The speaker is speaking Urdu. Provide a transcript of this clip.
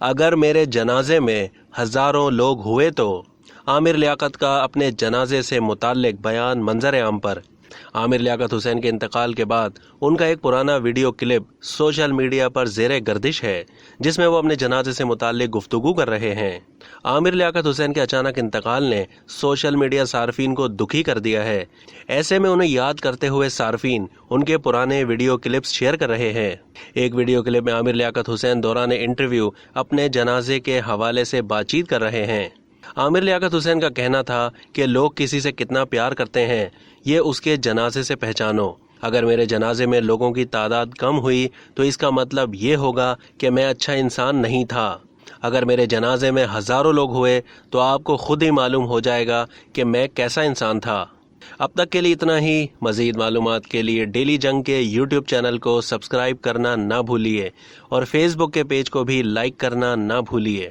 اگر میرے جنازے میں ہزاروں لوگ ہوئے تو عامر لیاقت کا اپنے جنازے سے متعلق بیان منظر عام پر۔ عامر لیاقت حسین کے انتقال کے بعد ان کا ایک پرانا ویڈیو کلپ سوشل میڈیا پر زیر گردش ہے، جس میں وہ اپنے جنازے سے متعلق گفتگو کر رہے ہیں۔ عامر لیاقت حسین کے اچانک انتقال نے سوشل میڈیا صارفین کو دکھی کر دیا ہے۔ ایسے میں انہیں یاد کرتے ہوئے صارفین ان کے پرانے ویڈیو کلپس شیئر کر رہے ہیں۔ ایک ویڈیو کلپ میں عامر لیاقت حسین دوران انٹرویو اپنے جنازے کے حوالے سے بات چیت کر رہے ہیں۔ عامر لیاقت حسین کا کہنا تھا کہ لوگ کسی سے کتنا پیار کرتے ہیں یہ اس کے جنازے سے پہچانو۔ اگر میرے جنازے میں لوگوں کی تعداد کم ہوئی تو اس کا مطلب یہ ہوگا کہ میں اچھا انسان نہیں تھا۔ اگر میرے جنازے میں ہزاروں لوگ ہوئے تو آپ کو خود ہی معلوم ہو جائے گا کہ میں کیسا انسان تھا۔ اب تک کے لیے اتنا ہی۔ مزید معلومات کے لیے ڈیلی جنگ کے یوٹیوب چینل کو سبسکرائب کرنا نہ بھولیے اور فیس بک کے پیج کو بھی لائک کرنا نہ بھولیے۔